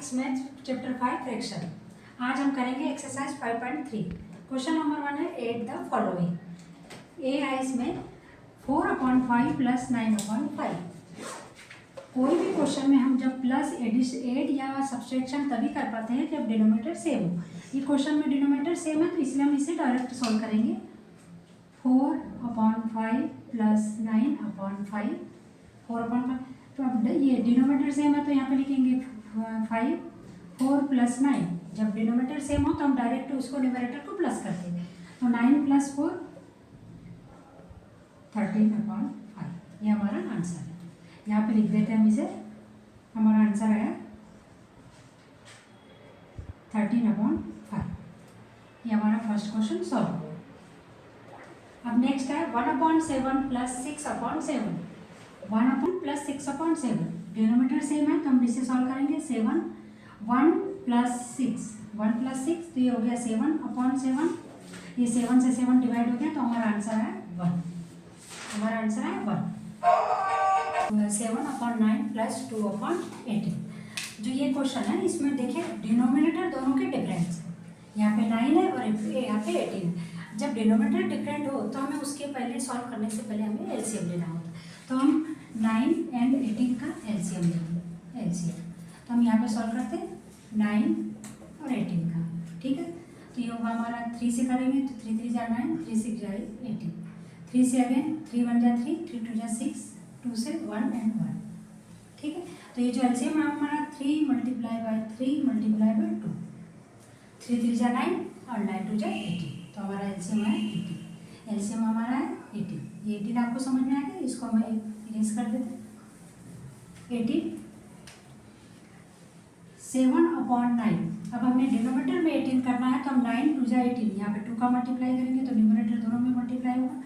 Six math chapter 5 fraction. आज हम करेंगे एक्सरसाइज 5.3। क्वेश्चन नंबर 1 है एट द फॉलोइंग। ए है इसमें 4/5 प्लस 9/5। कोई भी क्वेश्चन में हम जब प्लस एड या सब्सट्रैक्शन तभी कर पाते हैं जब डिनोमिनेटर सेम हो। ये क्वेश्चन में डिनोमिनेटर सेम है तो इसलिए हम इसे डायरेक्ट सॉल्व करेंगे। 4/5 प्लस 9/5 4/5। तो अब ये डिनोमिनेटर सेम है तो यहाँ पे लिखेंगे 5 4 प्लस 9। जब डिनोमिनेटर सेम हो तो हम डायरेक्ट उसको न्यूमरेटर को प्लस करते हैं। तो 9 प्लस 4 13/5 ये हमारा आंसर है। यहाँ पे लिख देते हैं हम इसे। हमारा आंसर है 13/5। ये हमारा फर्स्ट क्वेश्चन सॉल्व हुआ। अब नेक्स्ट है 1/7 प्लस 6/7। 1 प्लस 6/7 डिनोमिनेटर सेम है तो हम इसे सॉल्व करेंगे। 7 1 प्लस 6 तो ये हो गया 7/7। ये 7 से 7 डिवाइड हो गया तो हमारा आंसर है 1। हमारा आंसर है 1। 7/9 प्लस 2/18। जो ये क्वेश्चन है इसमें देखिए डिनोमिनेटर दोनों के डिफरेंस है। यहाँ पे 9 है और यहाँ पे 18 है। जब डिनोमिनेटर डिफरेंट हो तो हमें उसके पहले सॉल्व करने से पहले हमें एलसीएम लेना होता है। तो हम 9 एंड 18 का एलसीएम लेंगे। एलसीएम तो हम यहाँ पे सॉल्व करते हैं 9 और 18 का। ठीक है, तो ये होगा हमारा 3 से करेंगे तो 3 3 जा 9, 3 6 जा 18, 3 से अगेन 3 1 जा 3, 3 2 जा 6, 2 से 1 एंड 1। ठीक है, तो ये जो एलसीएम है हमारा 3 मल्टीप्लाई बाय 3 मल्टीप्लाई बाय 2, 3 3 जा 9 और 9 2 जा 18। तो हमारा एलसीएम है 18। एलसीएम हमारा है 18। ये 18 आपको समझ में आ गया। इसको हम इरेज कर देते हैं। 18 7/9। अब हमें डिनोमिनेटर में 18 करना है तो हम 9 2 जा 18, यहाँ पे 2 का मल्टीप्लाई करेंगे तो डिनोमिनेटर दोनों में मल्टीप्लाई होगा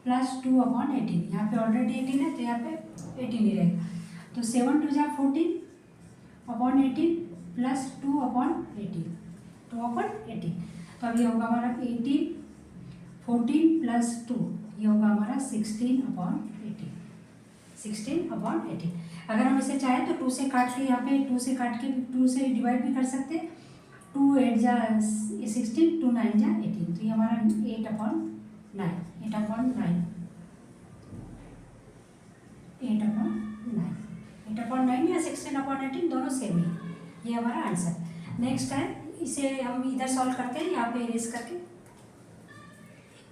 प्लस 2/18। यहाँ पे ऑलरेडी 18 है तो यहाँ पे 18 ही रहेगा। तो 7 2 जा 14/18 प्लस 2/18 2/18। तो अब ये होगा हमारा 18 14 प्लस 2 ये होगा हमारा 16/18। 16/18। अगर हम इसे चाहें तो 2 से काट के यहाँ पे 2 से काट के 2 से डिवाइड भी कर सकते हैं। 2 8 जा 16, 2 9 जा 18। तो ये हमारा 8/9 8/9 या 16/18 दोनों सेम ही। ये हमारा आंसर। नेक्स्ट है इसे हम इधर सॉल्व करते हैं यहाँ पे इरेज करके।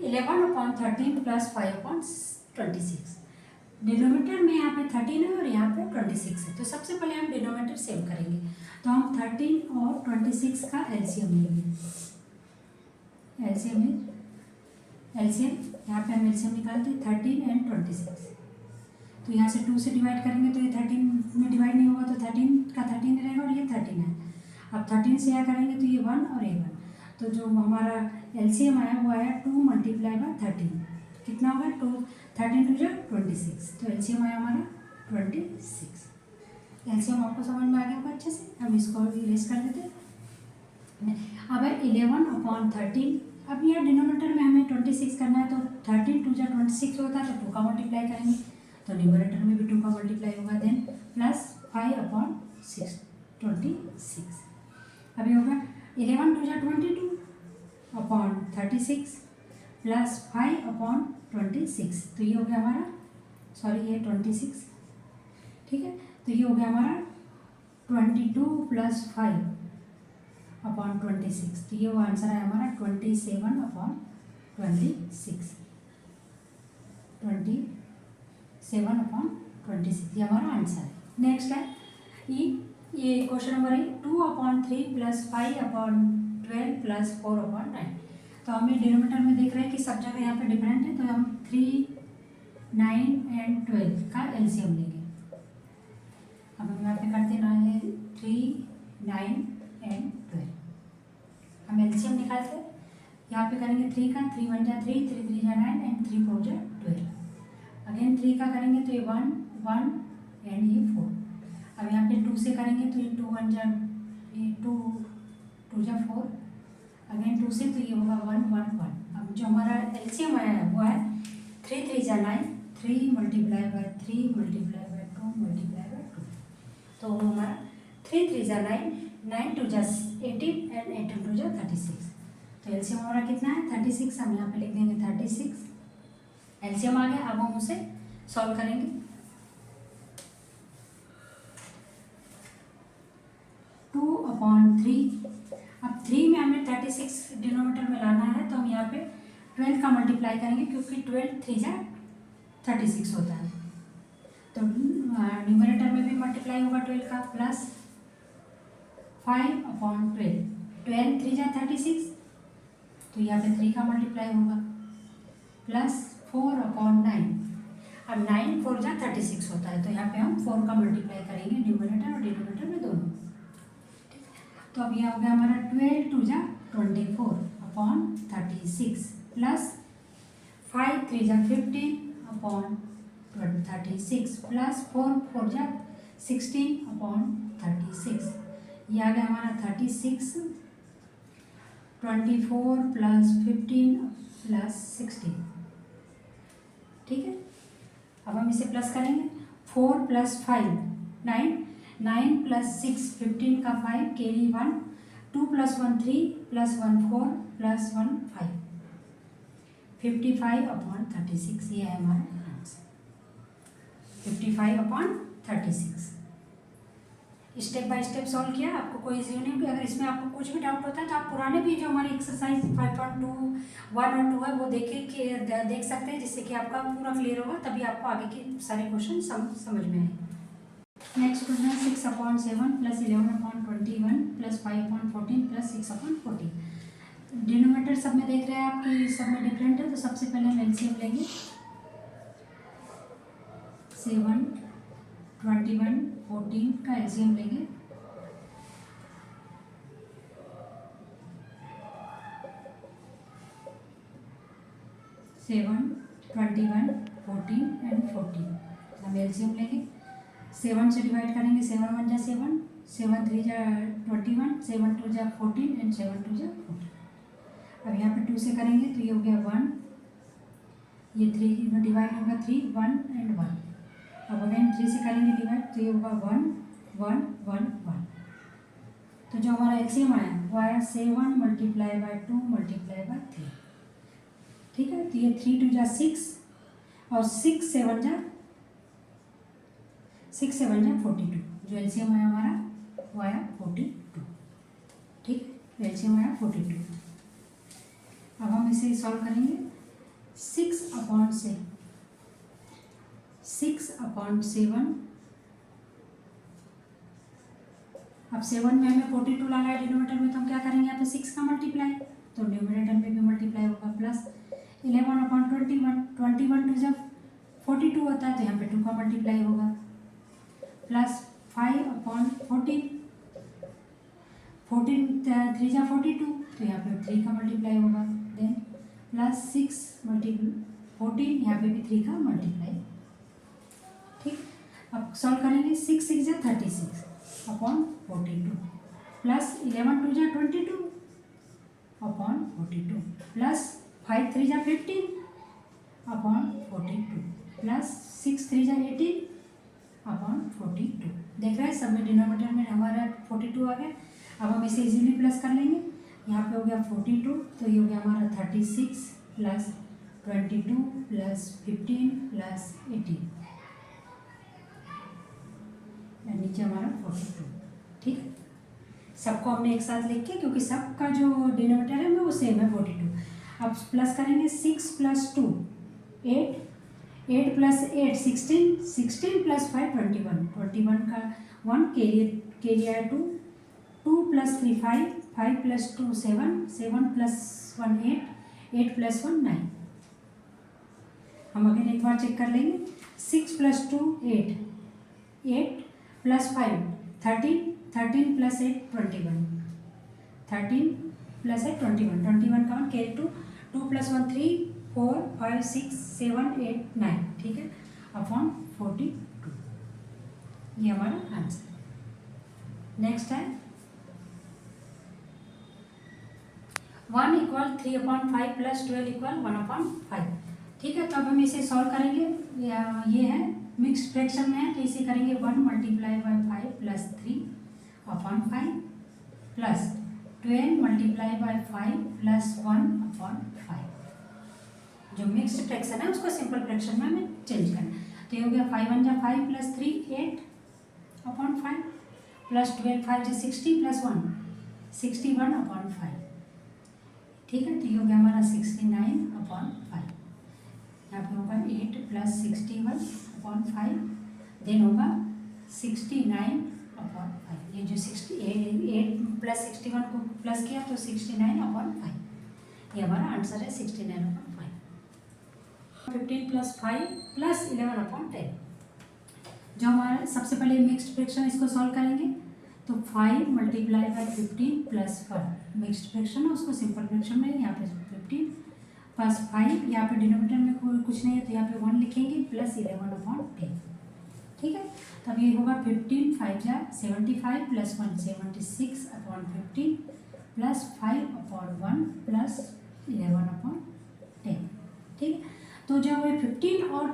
11/13 प्लस 5/26। डिनोमिनेटर में यहाँ पे 13 है और यहाँ पे 26 है। तो सबसे पहले हम डिनोमिनेटर सेव करेंगे। तो हम 13 और 26 का एलसीएम लेंगे। एलसीएम यहाँ पे हम एलसीएम निकालते हैं 13 एंड 26। तो यहाँ से 2 से डिवाइड करेंगे तो ये 13 में डिवाइड नहीं होगा तो 13 का 13 रहेगा और ये 13 है। अब 13 से यहाँ करेंगे तो ये 1 और ये 1। तो जो हमारा एलसीएम आया वो आया 2 मल्टीप्लाई बाय 13। कितना होगा 2 13 2 जा 26। तो एलसीएम आया हमारा 26। एलसीएम आपको समझ में आ गया होगा अच्छे से। हम इसको इरेज कर देते हैं। अब है 11/13। अब यह डिनोमिनेटर में हमें 26 करना है तो 13 2 जा 26 होता है तो 2 का मल्टीप्लाई करेंगे तो न्यूमरेटर में भी 2 का मल्टीप्लाई होगा। Then plus 5/6 26। अभी होगा 11 2 जा 22/36 प्लस 5/26। तो ये हो गया हमारा ये 26। ठीक है, तो ये हो गया हमारा 22 प्लस 5/26। तो ये वो आंसर है हमारा 27/26। 27/26 ये हमारा आंसर है। नेक्स्ट है ये क्वेश्चन नंबर 2/3 प्लस 5/12 प्लस 4/9। तो हमें डिनोमिनेटर में देख रहे हैं कि सब जगह यहाँ पे डिफरेंट है तो हम 3 9 एंड 12 का एलसीएम लेंगे। अब हम यहाँ पे करते हैं 3 9 एंड 12। हम एलसीएम निकालते हैं। यहाँ पे करेंगे 3 का 3 1 जा 3, 3 3 जा 9 एंड 3 4 जा 12। अगेन 3 का करेंगे तो ये 1 1 एंड ये 4। अब यहाँ पे 2 से करेंगे तो ये 2 1 जा 2 2 जा 4। अगेन 2 से तो ये होगा 1 1 1। अब जो हमारा एलसीएम आया है वो है 3 3 जा 9, 3 multiply by 3 multiply by 2 multiply by 2। तो हमारा 3 3 जा 9 9 टू जा 18 एंड 18 टू जा 36। तो एलसीएम हमारा कितना है 36। हम यहाँ पे लिख देंगे 36। एलसीएम आ गया। अब हम उसे सॉल्व करेंगे। Two upon 3। अब 3 में हमें 36 डिनोमिनेटर में लाना है, तो हम यहाँ पे 12 का मल्टीप्लाई करेंगे, क्योंकि 12 3 जा 36 होता है। तो न्यूमरेटर में भी मल्टीप्लाई होगा 12 का, प्लस 5 अपॉन 12। 12 3 जा 36, तो यहाँ पे 3 का मल्टीप्लाई होगा, प्लस 4 अपॉन 9। अब 9 4 जा 36 होता है, तो यहाँ पे हम 4 का मल्टीप्लाई करेंगे न्यूमरेटर और डिनोमिनेटर में दोनों। तो अब यह हो गया हमारा 12 2 जा 24 अपॉन 36, प्लस 5 3 जा 15 अपॉन 36, प्लस 4 4 जा 16 अपॉन 36। यह आ गया हमारा 36, 24 प्लस 15 प्लस 16। ठीक है। अब हम इसे प्लस करेंगे। 4 प्लस 5 9, 9 प्लस 6 15 का 5 carry 1, 2 plus 1 3 plus 1 4 plus 1 5, 55 upon 36। ये है हमारा answer, 55 upon 36। Step by step solve किया। आपको कोई इश्यू नहीं। अगर इसमें आपको कुछ भी डाउट होता है तो आप पुराने भी जो हमारी एक्सरसाइज 5.2 1 और 2 है वो देख सकते हैं, जिससे कि आपका पूरा क्लियर होगा, तभी आपको आगे के सारे क्वेश्चन समझ में आएंगे। नेक्स्ट क्वेश्चन है 6 upon 7 plus 11 upon 21 plus 5 upon 14 plus 6 upon 14। Denominator सब में देख रहे हैं आपकी सब में डिफरेंट है, तो सबसे पहले हम एलसीएम लेंगे। 7 21 14 का एलसीएम लेंगे। सेवन 21 14 एंड 14 हम एलसीएम लेंगे। 7 से डिवाइड करेंगे। 7 1 जा 7, 7 3 जा 21, 7 2 जा 14 एंड 7 2 जा 14। अब यहाँ पे 2 से करेंगे तो ये हो गया 1, ये 3 में डिवाइड होगा 3 1 एंड 1। अब अगेन 3 से करेंगे डिवाइड तो ये होगा 1 1 1 1। तो जो हमारा एलसीएम आया वो आया 7 मल्टीप्लाई बाय 2 मल्टीप्लाई बाय 3। ठीक है। तो ये 3 2 जा 6 और 6 7 जा 42। जो एलसीएम आया हमारा वो आया 42। ठीक है। एलसीएम आया 42। अब हम इसे सॉल्व करेंगे। 6 अपॉन 7। अब 7 में हमें 42 लाना है डिनोमिनेटर में, तो हम क्या करेंगे यहाँ पे 6 का मल्टीप्लाई, तो न्यूमरेटर में भी मल्टीप्लाई होगा, प्लस 11 अपॉन 21 21 2 जब 42 होता है तो यहाँ पे 2 का मल्टीप्लाई होगा, प्लस 5 अपॉन 14 3 जा 42 तो यहाँ पे 3 का मल्टीप्लाई होगा, देन प्लस 6 14 यहाँ पे भी 3 का मल्टीप्लाई। ठीक। अब सॉल्व करेंगे। 6 6 जा 36 अपॉन 42 प्लस 11 2 जा 22 अपॉन 42 प्लस 5 3 जा 15 अपॉन 42 प्लस 6 3 जा 18 अपॉन 42। देख रहे हैं सब में डिनोमिनेटर में हमारा 42 आ गया। अब हम इसे इजीली प्लस कर लेंगे। यहाँ पे हो गया 42, तो ये हो गया हमारा 36 प्लस 22 प्लस 15 प्लस 18 नीचे हमारा 42। ठीक है। सबको हमने एक साथ लिख के, क्योंकि सबका जो डिनोमिनेटर है वो सेम है 42। अब प्लस करेंगे। 6 प्लस 2 8, 8 प्लस 8 16, 16 प्लस 5 21, 21 का 1 कैरी आया 2, 2 प्लस 3 5, 5 प्लस 2 7, 7 प्लस 1 8, 8 प्लस 1 9। हम अगर एक बार चेक कर लेंगे। 6 प्लस 2 8, 8 प्लस 5 13, 13 प्लस 8 21, 13 प्लस 8 21, 21 का 1 कैरी 2, 2 प्लस 1 3 4 5 6 7 8 9। ठीक है। अपॉन 42 ये हमारा आंसर। नेक्स्ट है 1 equal 3 upon 5 plus 12 equal 1 upon 5। ठीक है। तो अब हम इसे सॉल्व करेंगे। ये है मिक्स्ड फ्रैक्शन में है, तो इसे करेंगे 1 multiply by 5 plus 3 upon 5 plus 12 multiply by 5 plus 1/5। जो मिक्स्ड फ्रैक्शन है उसको सिंपल फ्रैक्शन में हमें चेंज करना है। तो ये हो गया 5 1 जा 5 प्लस 3 8/5 प्लस 12 5 जा 60 प्लस 1 61/5। ठीक है, तो ये हो गया हमारा 69/5। यहाँ पे होगा 8 प्लस 61/5 देन होगा 69/5। ये जो 8 प्लस 61 को प्लस किया तो 69/5। ये हमारा आंसर है 69/5। 15 प्लस 5 प्लस 11/10। जो हमारा सबसे पहले मिक्स्ड फ्रैक्शन इसको सॉल्व करेंगे तो 5 multiply by 15 plus 1 mixed fraction है उसको सिंपल फ्रैक्शन में यहाँ पे 15 प्लस 5 यहाँ पे डिनोमिनेटर में कोई कुछ नहीं है तो यहाँ पे 1 लिखेंगे प्लस 11/10। ठीक है, तब ये होगा 15 5 जा 75 प्लस 1 76/15 प्लस 5/1 प्लस 11/10। ठीक है, तो जब ये 15 और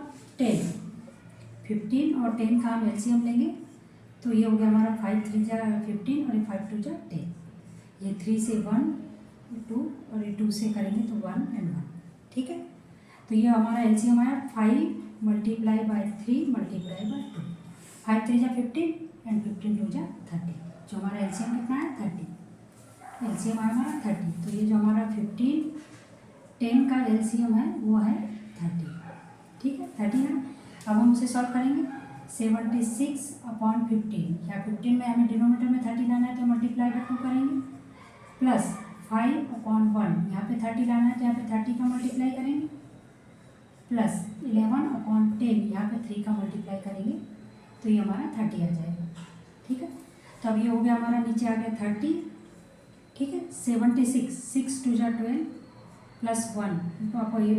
10 का हम एलसीएम लेंगे तो ये हो गया हमारा 5 3 जा 15 और 5 2 जा 10। ये 3 से 1 2 और ये 2 से करेंगे तो 1 और 1। ठीक है, तो ये हमारा एलसीएम आया 5 मल्टीप्लाई बाय 3 मल्टीप्लाई बाय 2। 5 3 जा 15 एंड 15 2 जा 30। जो हमारा एलसीएम कितना है 30। एलसीएम आया हमारा 30। तो ये जो हमारा 15 10 का एलसीएम है वो है 30। ठीक है, 30 है। अब हम उसे सॉल्व करेंगे 76/15। या 15 में हमें डिनोमिनेटर में 30 लाना है तो मल्टीप्लाई बाय 2 करेंगे प्लस 5/1 यहाँ पे 30 लाना है तो यहाँ पे 30 का मल्टीप्लाई करेंगे प्लस 11/10 यहाँ पे 3 का मल्टीप्लाई करेंगे तो ये हमारा 30 आ जाएगा। ठीक है, तो अब ये हो गया हमारा नीचे आ गया 30। ठीक है, 76 6 2 जा 12 प्लस 1 तो आपको ये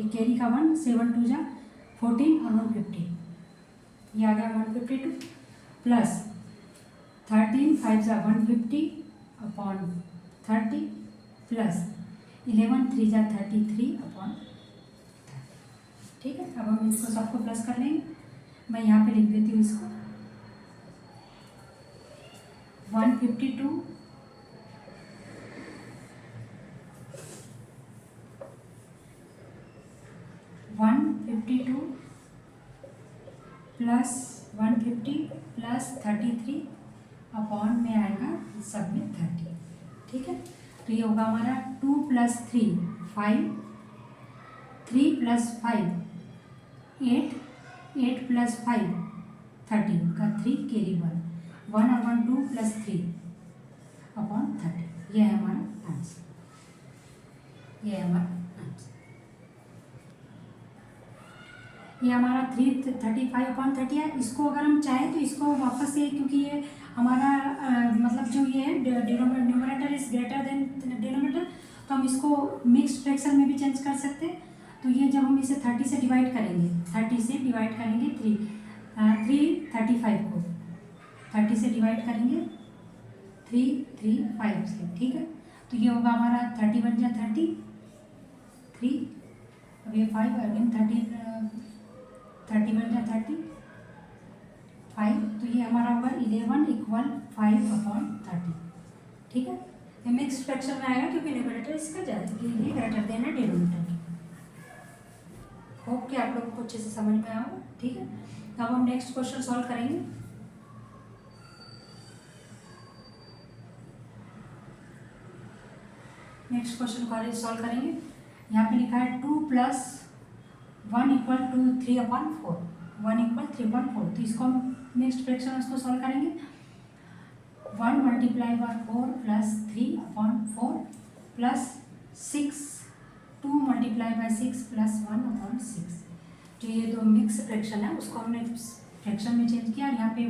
कैरी का 1 7 2 जा 14 और 150 ये आ गया 152 प्लस 13 5 जा 150/30 प्लस 11 3 जा 33/30। ठीक है, अब हम इसको सबको प्लस कर लेंगे। मैं यहाँ पे लिख देती हूँ इसको 152 प्लस 150 प्लस 33 अपॉन में आएगा सब में 30। ठीक है, तो ये होगा हमारा 2 प्लस 3 5 3 प्लस 5 8 8 प्लस 5 13 का 3 कैरी 1 1 और 1 2 प्लस 3/30। ये है हमारा आंसर। ये है हमारा आंसर। ये हमारा 335/30 है। इसको अगर हम चाहें तो इसको वापस से, क्योंकि ये हमारा मतलब जो ये है numerator is greater than denominator, तो हम इसको मिक्स्ड फ्रैक्शन में भी चेंज कर सकते हैं। तो ये जब हम इसे 30 से डिवाइड करेंगे 3 35 को 30 से डिवाइड करेंगे 3 से। ठीक है, तो ये होगा हमारा 30 बन जा 30 3 अब ये 5 अगेन 30 बन जा 30 5 तो ये हमारा होगा 11 = 5/30। ठीक है, ये मिक्स्ड फ्रैक्शन में आएगा क्योंकि न्यूमरेटर इसका ज़्यादा ये ग्रेटर देन है डिनोमिनेटर। होप कि आप लोगों को अच्छे से समझ में आया होगा। ठीक है, तो अब हम नेक्स्ट क्वेश्चन सॉल्व करेंगे। नेक्स्ट क्वेश्चन को सॉल्व करेंगे। यहाँ पे लिखा है 2 + 1 = 3/4 1 = 3/4। तो इसको हम नेक्स्ट फ्रैक्शन उसको सॉल्व करेंगे 1 multiply by 4 plus 3/4 plus 6 2 multiply by 6 plus 1/6। जो ये दो मिक्स फ्रैक्शन है उसको हमने फ्रैक्शन में चेंज किया। यहाँ पे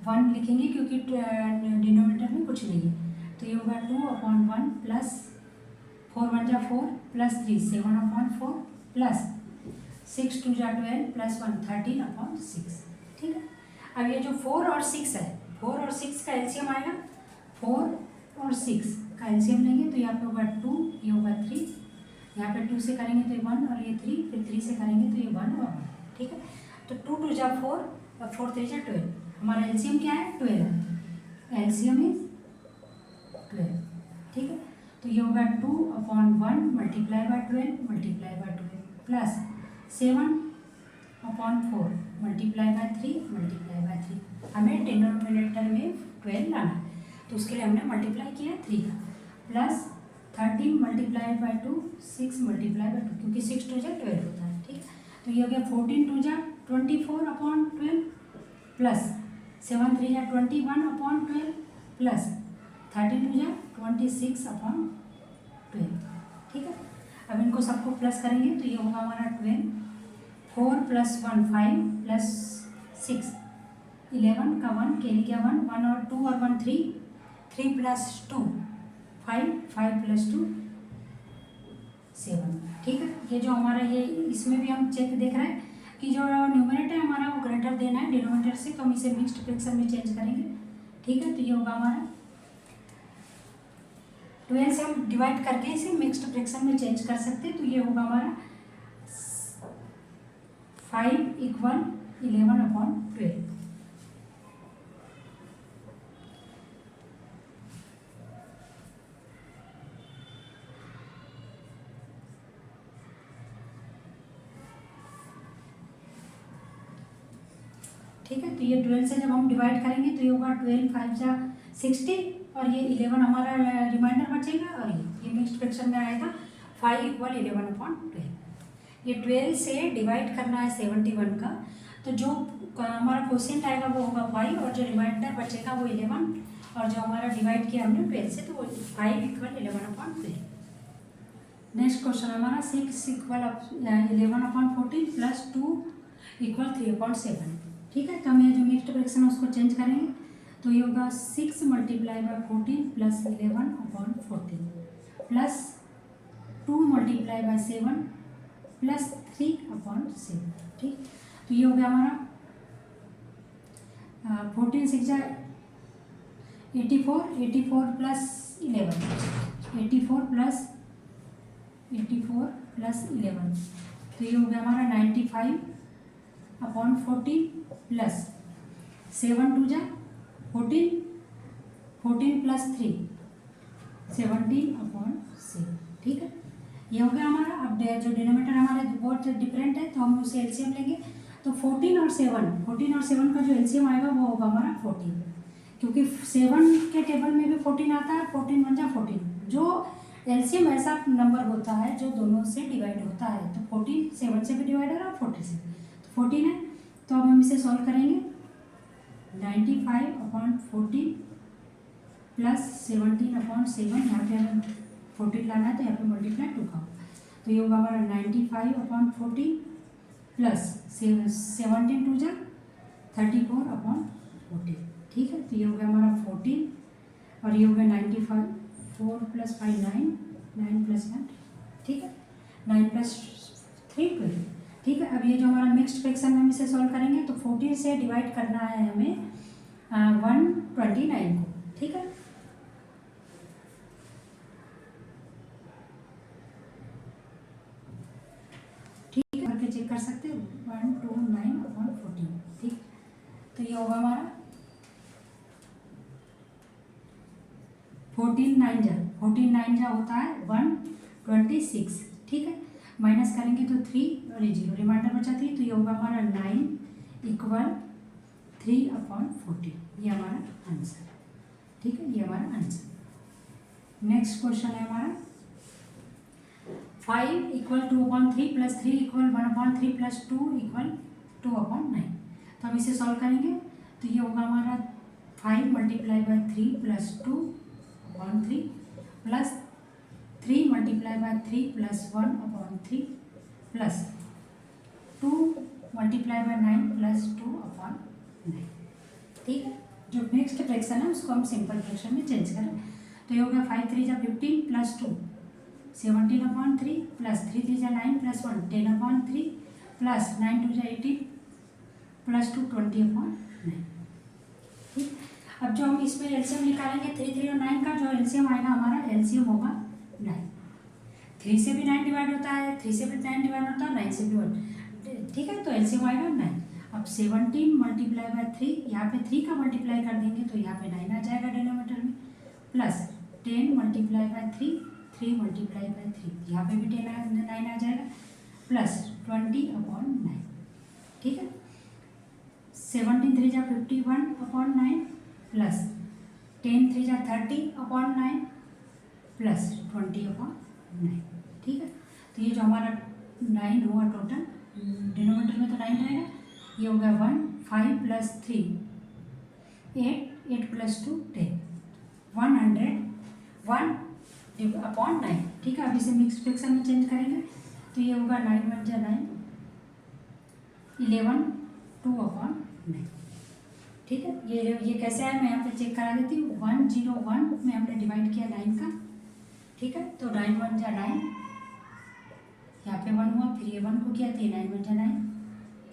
1 लिखेंगे क्योंकि डिनोमिनेटर में कुछ नहीं है। तो ये होगा 2/1 प्लस 4 1 जा 4 प्लस 3 7/4 प्लस 6 2 जा 12 प्लस 1 13/6। ठीक है, अब ये जो 4 और 6 है 4 और 6 का एलसीएम आएगा। 4 और 6 का एलसीएम लेंगे तो यहाँ पे होगा 2 ये होगा 3 यहाँ पे 2 से करेंगे तो ये 1 और ये 3 फिर 3 से करेंगे तो ये 1 और 1। ठीक है, तो 2 2 जा 4 और 4 3 जा 12। हमारा एलसीएम क्या है 12 है। एलसीएम इज ये होगा 2/1 multiply by 12 multiply by 12 plus 7/4 multiply by 3 multiply by 3। हमें डिनोमिनेटर में 12 लाना है, तो उसके लिए हमने मल्टीप्लाई किया 3 का, plus 13 multiply by 2 6 multiply by 2, क्योंकि 6 2 जा 12 होता है। ठीक है, तो ये हो गया 14 2 जा 24/12 प्लस 7 3 जा 21/12 प्लस 13 2 जा 26/12। ठीक है, अब इनको सबको प्लस करेंगे तो ये होगा हमारा 12, 4 + 1 5 प्लस 6 11 का 1 कैरी गया 1 1 और 2 और 1 3 3 + 2 5 5 + 2 7। ठीक है, ये जो हमारा ये इसमें भी हम चेक देख रहे हैं कि जो न्यूमरेटर है हमारा वो ग्रेटर देना है डिनोमिनेटर से, तो हम इसे मिक्स्ड फ्रैक्शन में चेंज करेंगे। ठीक है, तो ये होगा हमारा 12 से हम डिवाइड करके इसे मिक्स्ड फ्रैक्शन में चेंज कर सकते हैं, तो ये होगा हमारा 5 = 11/12। ठीक है, तो ये 12 से जब हम डिवाइड करेंगे तो ये होगा 12 5 जा 60 और ये 11 हमारा रिमाइंडर बचेगा, और ये मिक्स्ड फ्रैक्शन में आएगा 5 = 11/12। ये 12 से डिवाइड करना है 71 का, तो जो हमारा क्वोशिएंट आएगा वो होगा 5 और जो रिमाइंडर बचेगा वो 11, और जो हमारा डिवाइड किया हमने 12 से तो वो 5 = 11/12। नेक्स्ट क्वेश्चन हमारा 6 = 11/14 प्लस 2 = 3/7। ठीक है, तो हम ये जो मिक्स्ड फ्रैक्शन है उसको चेंज करेंगे, तो ये होगा 6 multiply by 14 plus 11/14 plus 2 multiply by 7 plus 3/7। ठीक, तो ये हो गया हमारा 14 6 जा 84 84 प्लस 11 84 प्लस 11, तो ये हो गया हमारा 95/14 प्लस 7 2 जा 14 14 प्लस 3 17/7। ठीक है, ये हो गया हमारा। अब जो डिनोमिनेटर हमारे बहुत डिफरेंट है तो हम उसे एलसीएम लेंगे, तो 14 और 7 का जो एलसीएम आएगा वो होगा हमारा 14, क्योंकि 7 के टेबल में भी 14 आता है, 14 1 जा 14। जो एलसीएम ऐसा नंबर होता है जो दोनों से डिवाइड होता है, तो 14 7 से भी डिवाइड है और 40 से, तो 14 है। तो अब हम इसे सॉल्व करेंगे, 95/14 प्लस 17/7, यहाँ पे हमें 14 लाना है तो यहाँ पे मल्टीप्लाई 2 का, तो ये होगा हमारा 95/14 प्लस 17 2 जा 34/14। ठीक है, तो ये हो गया हमारा 14 और ये हो गया 95 4 + 5 9 9 + 1। ठीक है, 9 + 3 12। ठीक है, अब ये जो हमारा मिक्स्ड फ्रैक्शन हम इसे सॉल्व करेंगे, तो 14 से डिवाइड करना है हमें 129 को। ठीक है, ठीक है, करके चेक कर सकते हो 129/14। ठीक, तो ये होगा हमारा 14 9 जा होता है 126। ठीक है, माइनस करेंगे तो 3 और ये 0 रिमाइंडर बचाती है, तो ये होगा हमारा 9 = 3/14। ये हमारा आंसर। ठीक है, ये हमारा आंसर। नेक्स्ट क्वेश्चन है हमारा 5 = 2/3 प्लस 3 = 1/3 प्लस 2 = 2/9। तो हम इसे सॉल्व करेंगे, तो ये होगा हमारा 5 multiply by 3 plus 2/3 plus 3 multiply by 3 plus 1/3 plus 2 multiply by 9 plus 2/9। ठीक है, जो नेक्स्ट फ्रैक्शन है उसको हम सिंपल फ्रैक्शन में चेंज करें, तो ये हो गया 5 3 जा 15 प्लस 2 17/3 प्लस 3 3 जा 9 प्लस 1 10/3 प्लस 9 2 जा 18 प्लस 2 20/9। ठीक, अब जो हम इसमें एलसीएम निकालेंगे 3 3 और 9 का, जो एलसीएम आएगा हमारा एलसीएम होगा 9। 3 से भी 9 डिवाइड होता है, 3 से भी 9 डिवाइड होता है, 9 से भी 1। ठीक है, तो एलसीएम आएगा 9। अब 17 मल्टीप्लाई बाय 3, यहाँ पे 3 का मल्टीप्लाई कर देंगे तो यहाँ पे 9 आ जाएगा डिनोमिनेटर में, plus 10 multiply by 3 3 multiply by 3, यहाँ पे भी 9 आ जाएगा, प्लस 20/9, ठीक है। 17 3 जा 51/9 प्लस 10 3 जा 30/9 प्लस 20/9, ठीक है। तो ये जो हमारा 9 हुआ टोटल, डिनोमिनेटर में तो 9 रहेगा, ये हो गया 1, 5 + 3 8, 8 + 2 10, 101/9, ठीक है। अब इसे मिक्स फ्रैक्शन में चेंज करेंगे तो ये होगा 9 1 जा 9, 11 2/9, ठीक है। ये कैसे है मैं यहाँ पे चेक करा देती हूँ। 101 में हमने डिवाइड किया 9 का, ठीक है। तो 9 1 जा 9, यहाँ पे 1 हुआ, फिर ये 1 को किया तो ये 9 1 जा 9,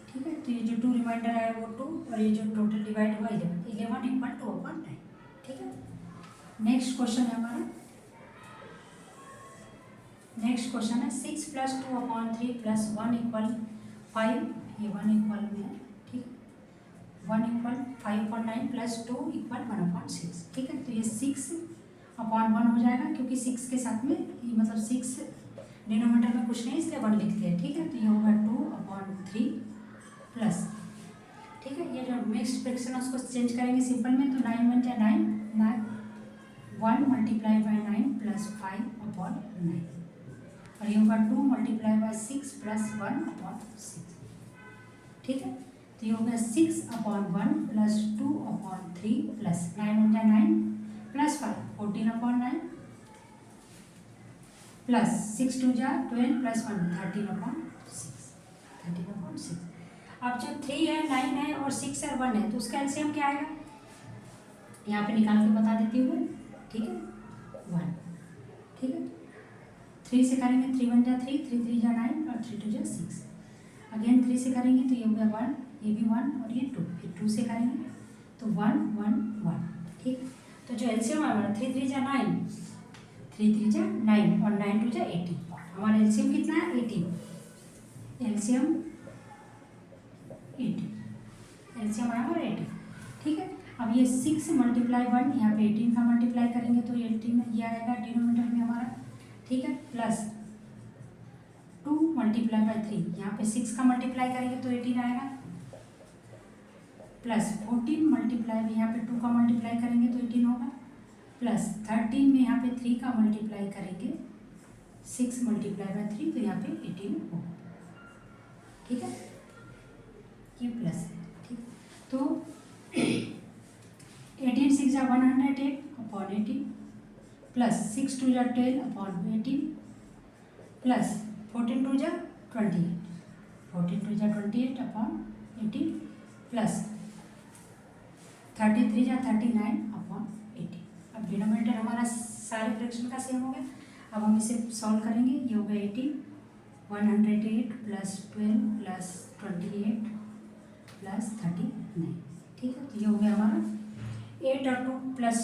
ठीक है। तो ये जो 2 रिमाइंडर आया वो 2, और ये जो टोटल डिवाइड हुआ 11 = 2/9, ठीक है। नेक्स्ट क्वेश्चन है हमारा, नेक्स्ट क्वेश्चन है 6 + 2/3 + 1 = 5, ये 1 इक्वल में है, ठीक है। 1 = 5/9 + 2 = 1/6, ठीक है। तो ये 6/1 हो जाएगा, क्योंकि 6 के साथ में ये मतलब 6 डिनोमिनेटर में कुछ नहीं इसलिए 1 लिखते हैं, ठीक है। तो ये होगा 2/3 प्लस, ठीक है। ये जो मिक्स्ड फ्रैक्शन है उसको चेंज करेंगे सिंपल में, तो 9 1 जा 9, 1 × 9 + 5/9, और ये होगा 2 × 6 + 1/6, ठीक है। तो ये हो गया 6/1 + 2/3 प्लस 9 1 जा 9 प्लस 5 14/9 प्लस 6 2 जा 12 प्लस 1 13/6। अब जो 3 है 9 है और 6 है 1 है, तो उसका एलसीएम क्या आएगा, यहाँ पे निकाल के बता देती हूँ, ठीक है। 1, ठीक है। 3 से करेंगे 3 1 जा 3, 3 3 जा 9 और 3 2 जा 6, अगेन 3 से करेंगे तो ये हो गया 1, ये भी 1 और ये 2, फिर 2 से करेंगे तो 1 1 1, ठीक। तो जो एलसीएम है हमारा 3 3 जा 9, 3 3 जा 9 और 9 2 जा 18, हमारा एलसीएम कितना है 18, एलसीएम 18, एलसीएम आया हमारा 18, ठीक है। अब ये 6 × 1 यहाँ पे 18 का मल्टीप्लाई करेंगे तो 18 ये आएगा डिनोमिनेटर में हमारा, ठीक है। प्लस 2 × 3 यहाँ पे 6 का मल्टीप्लाई करेंगे तो 18 आएगा, प्लस 14 × यहाँ पे 2 का मल्टीप्लाई करेंगे तो 18 होगा, प्लस 13 में यहाँ पे 3 का मल्टीप्लाई करेंगे 6 × 3 तो यहाँ पे 18 होगा, ठीक है। ये प्लस है, ठीक। तो 18 6 जा 108/18 प्लस 6 2 जा 12/18 प्लस 14 2 जा 28, 14 2 जा 28/18 प्लस 33 जा 39/18। अब डिनोमिनेटर हमारा सारे फ्रैक्शन का सेम हो गया। अब हम इसे सॉल्व करेंगे, ये हो गया 18, 108 प्लस 12 प्लस 28 प्लस 39, ठीक है। तो ये हो गया हमारा 8 और 2 प्लस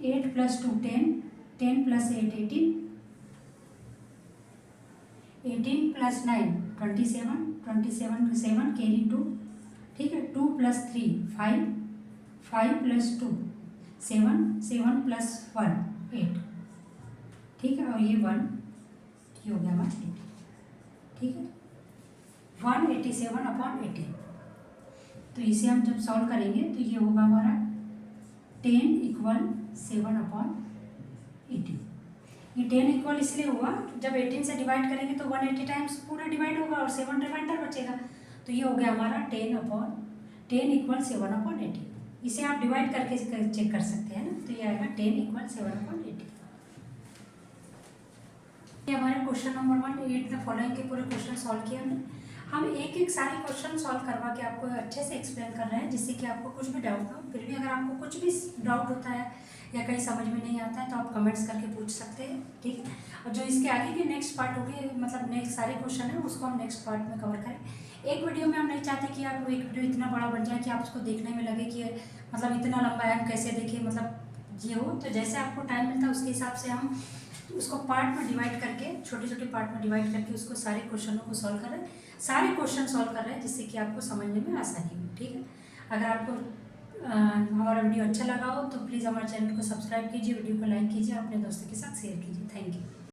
8 + 2 10, 10 + 8 18, 18 + 9 27, 27 7 कैरी 2, ठीक है। 2 + 3 5, 5 + 2 7, 7 + 1 8, ठीक है। और ये 1, ये हो गया हमारा 8, ठीक है। 187/18, तो इसे हम जब सॉल्व करेंगे तो ये होगा हमारा 10 = 7/18। ये 10 इक्वल इसलिए हुआ, जब 18 से डिवाइड करेंगे तो 180 टाइम्स पूरा डिवाइड होगा और 7 रिमाइंडर बचेगा, तो ये हो गया हमारा 10 = 7/18। इसे आप डिवाइड करके चेक कर सकते हैं ना, तो ये आएगा 10 = 7/18। ये हमारे क्वेश्चन नंबर 1 8 द फॉलोइंग के पूरे क्वेश्चन सॉल्व किए हमने। हम एक एक सारे क्वेश्चन सॉल्व करवा के आपको अच्छे से एक्सप्लेन कर रहे हैं, जिससे कि आपको कुछ भी डाउट हो। फिर भी अगर आपको कुछ भी डाउट होता है या कहीं समझ में नहीं आता है तो आप कमेंट्स करके पूछ सकते हैं, ठीक है। और जो इसके आगे भी नेक्स्ट पार्ट होगी, मतलब नेक्स्ट सारे क्वेश्चन है उसको हम नेक्स्ट पार्ट में कवर करें। एक वीडियो में हम नहीं चाहते कि आप एक वीडियो इतना बड़ा बन जाए कि आप उसको देखने में लगे कि मतलब इतना लंबा है, हम कैसे देखें, मतलब ये हो। तो जैसे आपको टाइम मिलता है उसके हिसाब से हम उसको पार्ट में डिवाइड करके, छोटे छोटे पार्ट में डिवाइड करके उसको सारे क्वेश्चनों को सॉल्व करें, सारे क्वेश्चन सॉल्व कर रहे हैं, जिससे कि आपको समझने में आसानी हो, ठीक है। अगर आपको हमारा वीडियो अच्छा लगा हो तो प्लीज़ हमारे चैनल को सब्सक्राइब कीजिए, वीडियो को लाइक कीजिए, अपने दोस्तों के साथ शेयर कीजिए। Thank you.